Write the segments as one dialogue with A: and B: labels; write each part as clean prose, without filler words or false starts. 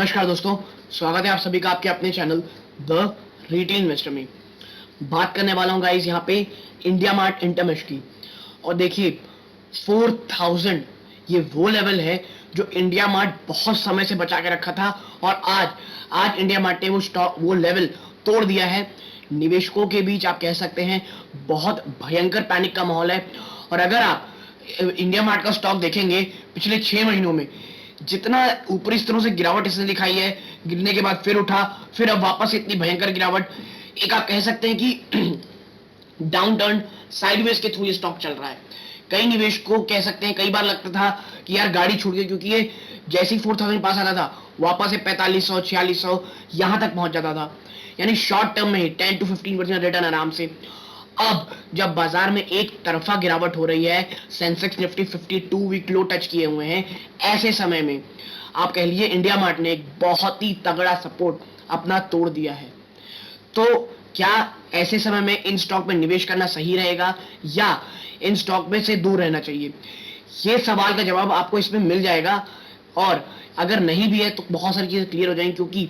A: नमस्कार दोस्तों, स्वागत है आप सभी का आपके अपने चैनल द रिटेल इन्वेस्टर में। बात करने वाला हूं गाइस यहाँ पे इंडिया मार्ट इंटरमेश की। और देखिए 4000 ये वो लेवल है जो इंडिया मार्ट बहुत समय से बचा के रखा था और आज इंडिया मार्ट ने वो लेवल तोड़ दिया है। निवेशकों के बीच आप कह सकते हैं बहुत भयंकर पैनिक का माहौल है। और अगर आप इंडिया मार्ट का स्टॉक देखेंगे पिछले 6 महीनों में जितना ऊपरी स्तरों से गिरावट इसने दिखाई है, गिरने के बाद फिर उठा, फिर अब वापस इतनी भयंकर गिरावट, एक आप कह सकते हैं कि डाउन टर्न साइडवेज के थ्रू ये स्टॉक चल रहा है। कई निवेशकों कह सकते हैं कई बार लगता था कि यार गाड़ी छूट गई, क्योंकि ये जैसे ही 4000 पास आता था वापस से 4500 4600 यहां तक पहुंच जाता था, यानी शॉर्ट टर्म में 10 to 15% रिटर्न आराम से। अब जब बाजार में एक तरफा गिरावट हो रही है, Sensex Nifty 52 week low touch किए हुए हैं, ऐसे समय में आप कह लीजिए इंडिया मार्ट ने एक बहुत ही तगड़ा सपोर्ट अपना तोड़ दिया है। तो क्या ऐसे समय में इन स्टॉक में निवेश करना सही रहेगा या इन स्टॉक में से दूर रहना चाहिए? ये सवाल का जवाब आपको इसमें मिल जाएगा। और अगर नहीं भी है तो बहुत सारी चीजें क्लियर हो जाएंगी, क्योंकि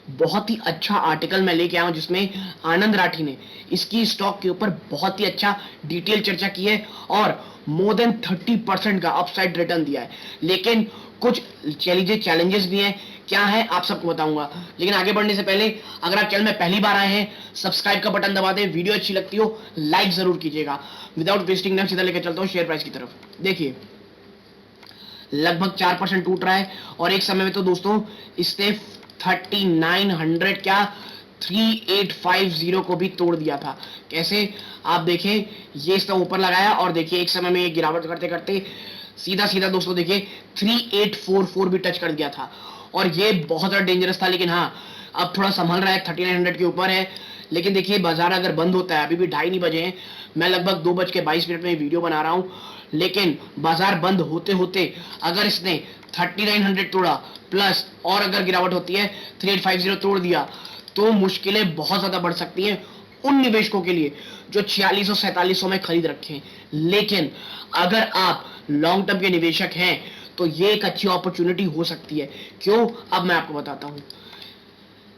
A: बहुत ही अच्छा आर्टिकल मैं लेके आया हूं जिसमें आनंद राठी ने इसकी स्टॉक के ऊपर बहुत ही अच्छा डिटेल चर्चा की है और मोर देन 30% का अपसाइड रिटर्न दिया है। लेकिन कुछ चलिए चैलेंजेस भी हैं, क्या है आप सबको बताऊंगा। लेकिन आगे बढ़ने से पहले अगर आप चैनल में पहली बार आए हैं सब्सक्राइब का बटन दबा दें, वीडियो अच्छी लगती हो लाइक जरूर कीजिएगा। विदाउट वेस्टिंग टाइम सीधा लेकर चलता हूं शेयर प्राइस की तरफ। देखिए लगभग 4% टूट रहा है और एक समय में तो दोस्तों इसने 3900 क्या 3850 को भी तोड़ दिया था। कैसे आप देखें, ये इसका ऊपर लगाया और देखिए एक समय में ये गिरावट करते करते सीधा दोस्तों देखिए 3844 भी टच कर दिया था और ये बहुत ज्यादा डेंजरस था। लेकिन हाँ अब थोड़ा संभल रहा है, 3900 के ऊपर है। लेकिन देखिए बाजार अगर बंद होता है, अभी भी 2:30 नहीं बजे हैं, मैं लगभग 2:22 में वीडियो बना रहा हूं, लेकिन बाजार बंद होते होते अगर इसने 3900 तोड़ा प्लस और अगर गिरावट होती है 3850 तोड़ दिया तो मुश्किलें बहुत ज्यादा बढ़ सकती हैं उन निवेशकों के लिए जो 4600 4700 में खरीद रखे हैं। लेकिन अगर आप लॉन्ग टर्म के निवेशक हैं तो ये एक अच्छी अपॉर्चुनिटी हो सकती है। क्यों, अब मैं आपको बताता हूं।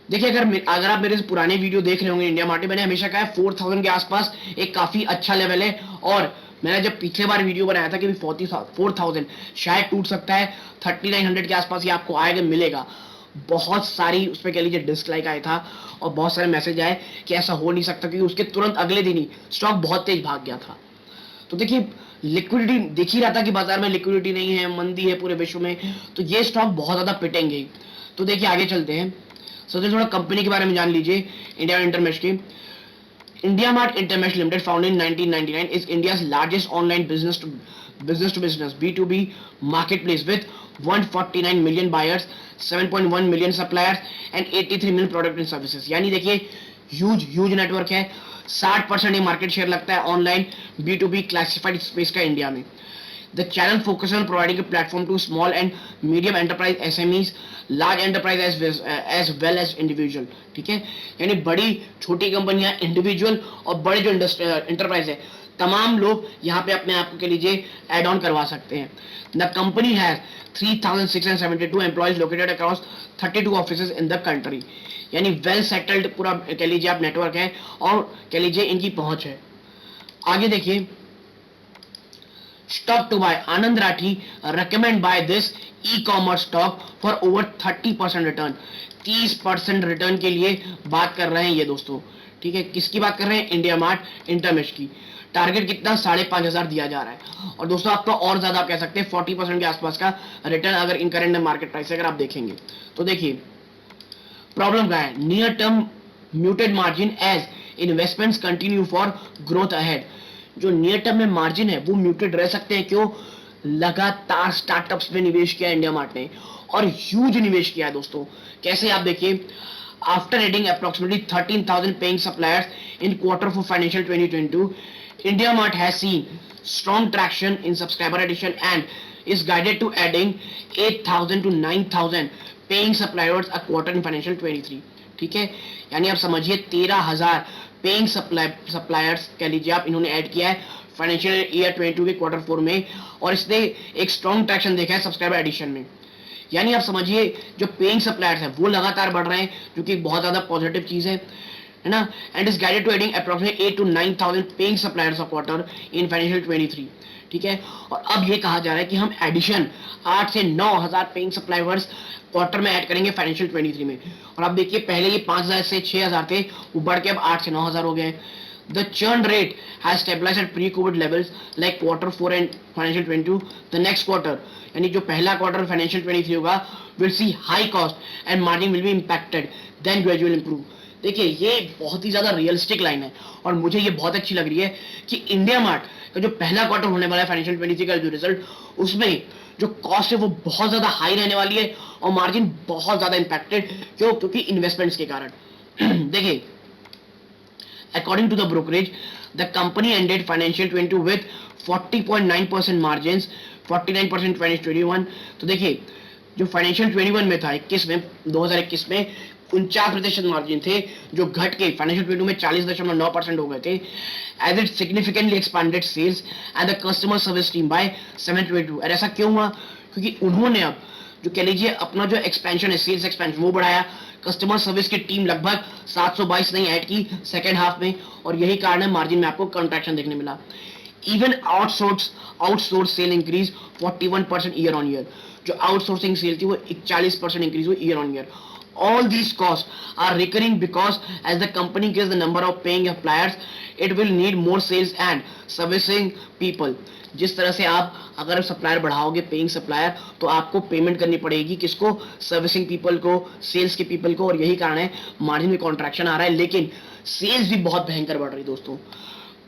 A: देखिए अगर आप मेरे पुराने वीडियो देख रहे होंगे इंडिया मार्ट, मैंने हमेशा कहा है 4000 के आसपास एक काफी अच्छा लेवल है। और मैंने जब पिछले बार वीडियो बनाया था कि 4000 शायद टूट सकता है, 3900 के आसपास ये आपको आएगा मिलेगा। बहुत सारी उसमें कह लीजिए डिसलाइक आया था और बहुत सारे मैसेज आए कि ऐसा हो नहीं सकता, क्योंकि उसके तुरंत अगले दिन ही स्टॉक बहुत तेज भाग गया था। तो देखिए लिक्विडिटी देख ही रहा था कि बाजार में लिक्विडिटी नहीं है, मंदी है पूरे विश्व में, तो ये स्टॉक बहुत ज्यादा पिटेंगे। तो देखिए आगे चलते हैं, सबसे थोड़ा कंपनी के बारे में जान लीजिए इंडिया इंटरमेश की। India Mart Intermesh Limited, founded in 1999, is India's largest online business to business B2B marketplace with 149 million buyers, 7.1 million suppliers and 83 million product and services। यानी देखिए ह्यूज नेटवर्क है, 60% मार्केट शेयर लगता है online B2B classified space का India में। The channel focuses on providing a platform to small and medium enterprise SMEs, large enterprise as well as individual। ठीक है, यानी बड़ी छोटी कंपनियां, इंडिविजुअल और बड़े जो इंटरप्राइज है, तमाम लोग यहाँ पे अपने आप को के लीजिए एड ऑन करवा सकते हैं। The company has 3672 employees located across 32 offices in the country. यानी वेल सेटल्ड पूरा कह लीजिए आप नेटवर्क है और कह लीजिए इनकी पहुंच है। आगे देखिए, stock to buy, Anand Rathi recommend buy this e-commerce stock for over 30% return। 30% return के लिए बात कर रहे हैं ये दोस्तों। ठीक है, किसकी बात कर रहे हैं? इंडिया मार्ट इंटरमेश की। टारगेट कितना 5500 दिया जा रहा है और दोस्तों आपका और ज्यादा आप कह सकते हैं 40% के आसपास का रिटर्न अगर इन करंट मार्केट प्राइस अगर आप देखेंगे तो। देखिए प्रॉब्लम क्या है, near term muted margin as investments continue for growth ahead. जो नियर टर्म में मार्जिन है वो म्यूटेड रह सकते हैं। क्यों? लगातार स्टार्टअप्स में निवेश किया इंडिया मार्ट ने और ह्यूज निवेश किया है दोस्तों। कैसे आप देखिए, after adding approximately 13,000 paying suppliers in Q4 financial 2022, India mart has seen strong traction in subscriber addition and is guided to adding 8,000 to 9,000 paying suppliers a quarter in financial 23। ठीक है, यानी आप समझिए 13,000 पेइंग सप्लायर्स कह लीजिए आप इन्होंने add किया है फाइनेंशियल ईयर 22 के Q4 में और इसने एक स्ट्रॉन्ग ट्रैक्शन देखा है सब्सक्राइबर एडिशन में। यानी आप समझिए जो पेइंग सप्लायर्स हैं वो लगातार बढ़ रहे हैं, जो कि बहुत ज्यादा पॉजिटिव चीज है ना। And is guided to adding approximately 8 to 9,000 paying suppliers of water in financial 23, ठीक है। और अब ये कहा जा रहा है कि हम एडिशन 8 से 9,000 पेइंग सप्लायर्स क्वार्टर में ऐड करेंगे फाइनेंशियल 23 में। और अब देखिए पहले ये 5,000 से 6,000 थे, वो बढ़ के अब 8 से 9,000 हो गए। The churn rate has stabilized at pre-COVID levels like quarter 4 and financial 22. The next quarter, यानी जो पहला क्वार्टर फाइनेंशियल 23 होगा, will see high cost and margin will be impacted, then gradually improve. देखिए ये बहुत ही ज्यादा रियलिस्टिक लाइन है और मुझे ये बहुत अच्छी लग रही है कि इंडिया मार्ट का जो पहला क्वार्टर होने वाला है फाइनेंशियल 23 का जो रिजल्ट, उसमें जो कॉस्ट है वो बहुत ज्यादा हाई रहने वाली है और मार्जिन बहुत ज्यादा इंपैक्टेड, क्योंकि इन्वेस्टमेंट्स के कारण। देखिए according to the brokerage, the company ended financial 22 with 40.9% margins, 49% financial 21। तो देखिए जो फाइनेंशियल 21 में था 21 में 2021 में 49% मार्जिन थे, जो घट के फाइनेंशियल 22 में 40.9% हो गए थे। As it significantly expanded sales and the customer service team by 722। और ऐसा क्यों हुआ? क्योंकि उन्होंने अब जो कह लीजिए अपना जो एक्सपेंशन है, सेल्स एक्सपेंशन वो बढ़ाया। कस्टमर सर्विस की टीम लगभग 722 नहीं ऐड की सेकेंड हाफ में, और यही कारण है मार्जिन में आपको कंट्रैक्शन देखने मिला। Even outsource sale increase 41% year on year. जो आउटसोर्सिंग सेल थी वो 41% इंक्रीज हुई year on year. All these costs are recurring because as the company increases the number of paying suppliers, it will need more sales and servicing people. जिस तरह से आप अगर supplier बढ़ाओगे paying supplier, तो आपको पेमेंट करनी पड़ेगी किसको? सर्विसिंग पीपल को, सेल्स के पीपल को, और यही कारण है मार्जिन में कॉन्ट्रैक्शन आ रहा है। लेकिन सेल्स भी बहुत भयंकर बढ़ रही है दोस्तों।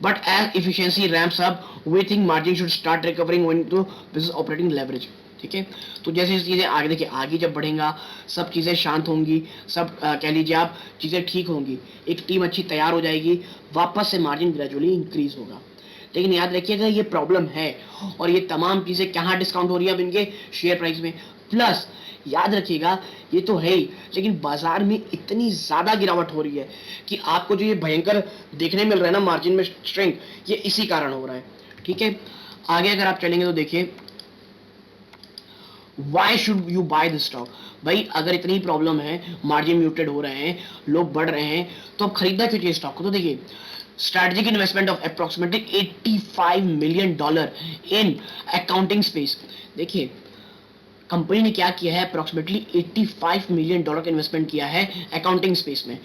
A: But as efficiency ramps up, we think margin should start recovering when to business operating leverage, ठीक है। तो जैसे चीजें आगे देखिए, आगे जब बढ़ेगा सब चीजें शांत होंगी, सब कह लीजिए आप चीजें ठीक होंगी, एक टीम अच्छी तैयार हो जाएगी, वापस से मार्जिन ग्रेजुअली इंक्रीज होगा। लेकिन याद रखिएगा ये प्रॉब्लम है, और ये तमाम चीजें कहाँ डिस्काउंट हो रही है अब इनके शेयर प्राइस में। प्लस याद रखिएगा ये तो है ही, लेकिन बाजार में इतनी ज्यादा गिरावट हो रही है कि आपको जो ये भयंकर देखने मिल रहा है ना मार्जिन में स्ट्रेंथ, ये इसी कारण हो रहा है, ठीक है। आगे अगर आप चलेंगे तो देखिए why should you buy this stock. भाई अगर इतनी प्रॉब्लम है, मार्जिन म्यूटेड हो रहे हैं, लोग बढ़ रहे हैं, तो अब खरीदना क्यों चाहिए स्टॉक को? तो देखिए strategic investment of approximately $85 million in accounting space। देखिए कंपनी ने क्या किया है, अप्रोक्सीमेटली $85 million का इन्वेस्टमेंट किया है अकाउंटिंग स्पेस में।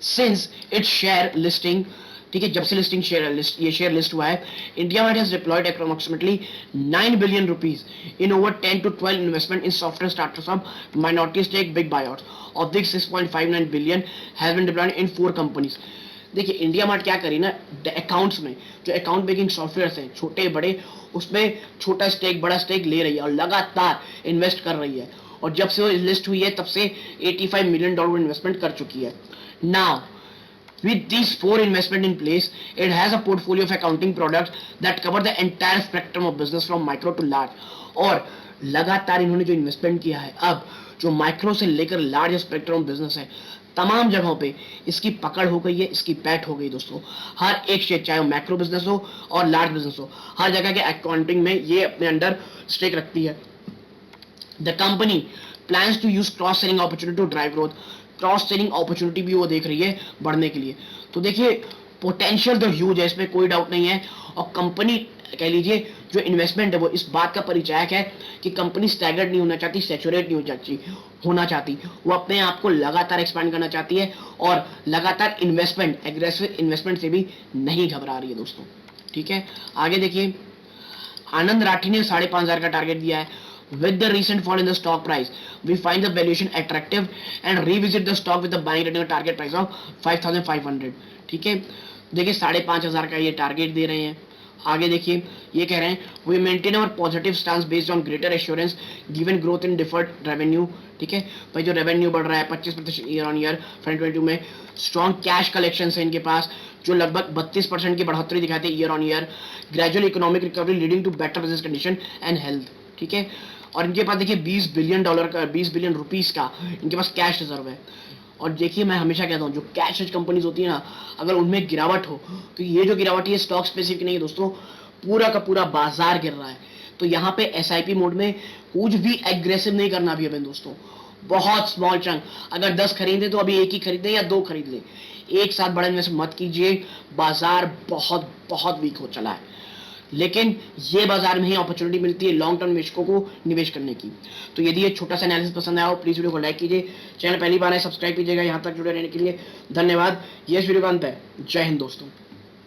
A: सिंस इट्स शेयर लिस्टिंग, ठीक है, जब से ये शेयर लिस्ट हुआ है, India mart has deployed approximately 9 billion rupees in over 10 to 12 investment in software startups of minority stake big buyouts. Of this 6.59 billion has been deployed in 4 companies. देखिए IndiaMART क्या करी ना, accounts में जो account making software हैं छोटे बड़े, उसमें छोटा स्टेक बड़ा स्टेक ले रही है और लगातार इन्वेस्ट कर रही है। और जब से वो लिस्ट हुई है तब से $85 मिलियन इन्वेस्टमेंट कर चुकी है। Now with these 4 investment in place, it has a portfolio of accounting products that cover the entire spectrum of business from micro to large। और लगातार इन्होंने जो इन्वेस्टमेंट किया है, अब जो माइक्रो से लेकर लार्ज स्पेक्ट्रम बिजनेस है, तमाम जगहों पे इसकी पकड़ हो गई है, इसकी पैठ हो गई दोस्तों। हर एक शेयर, चाहे वो मैक्रो बिजनेस हो और लार्ज बिजनेस हो, हर जगह के अकाउंटिंग में ये अपने अंडर स्टेक रखती है। The company plans to use cross selling opportunity to drive growth. Cross selling opportunity भी वो देख रही है बढ़ने के लिए। तो देखिए पोटेंशियल तो ह्यूज है, इसमें कोई डाउट नहीं है। और कंपनी कह लीजिए जो इन्वेस्टमेंट है वो इस बात का परिचायक है कि कंपनी स्टैगर्ड नहीं होना चाहती, सैचुरेट नहीं होना चाहती, वो अपने आप को लगातार एक्सपांड करना चाहती है और लगातार इन्वेस्टमेंट, एग्रेसिव इन्वेस्टमेंट से भी नहीं घबरा रही है दोस्तों, ठीक है। आगे देखिए आनंद राठी ने 5,500 का टारगेट दिया है। With the recent fall in the stock price, we find the valuation attractive and revisit the stock with the buying rating और target price of 5,500। ठीक है, देखिए 5,500 का ये टारगेट दे रहे हैं। आगे देखिए ये कह रहे हैं we maintain our positive stance based on greater assurance given growth in deferred revenue। ठीक है भाई, जो रेवेन्यू बढ़ रहा है 25% ईयर ऑन ईयर 2022 में, स्ट्रॉन्ग कैश कलेक्शन है इनके पास जो लगभग 32% की बढ़ोतरी दिखाते हैं year on year, gradual economic recovery leading to better business condition and health. ठीक है, और इनके पास देखिए $20 बिलियन का, $20 बिलियन रुपीस का इनके पास कैश रिजर्व है। और देखिए मैं हमेशा कहता हूँ जो कैश रिच कंपनीज होती है ना, अगर उनमें गिरावट हो, तो ये जो गिरावट है स्टॉक स्पेसिफिक नहीं है दोस्तों, पूरा का पूरा बाजार गिर रहा है। तो यहाँ पे SIP मोड में कुछ भी एग्रेसिव नहीं करना अभी अपन दोस्तों, बहुत स्मॉल चंक। अगर 10 खरीदे तो अभी एक ही खरीदे या 2 खरीद ले, एक साथ बड़ा इन्वेस्ट मत कीजिए। बाजार बहुत बहुत वीक हो चला है, लेकिन ये बाजार में ही अपॉर्चुनिटी मिलती है लॉन्ग टर्म निवेशकों को निवेश करने की। तो यदि ये छोटा सा एनालिसिस पसंद आया हो, प्लीज वीडियो को लाइक कीजिए, चैनल पहली बार है सब्सक्राइब कीजिएगा। यहाँ तक जुड़े रहने के लिए धन्यवाद। ये वीडियो का अंत है। जय हिंद दोस्तों।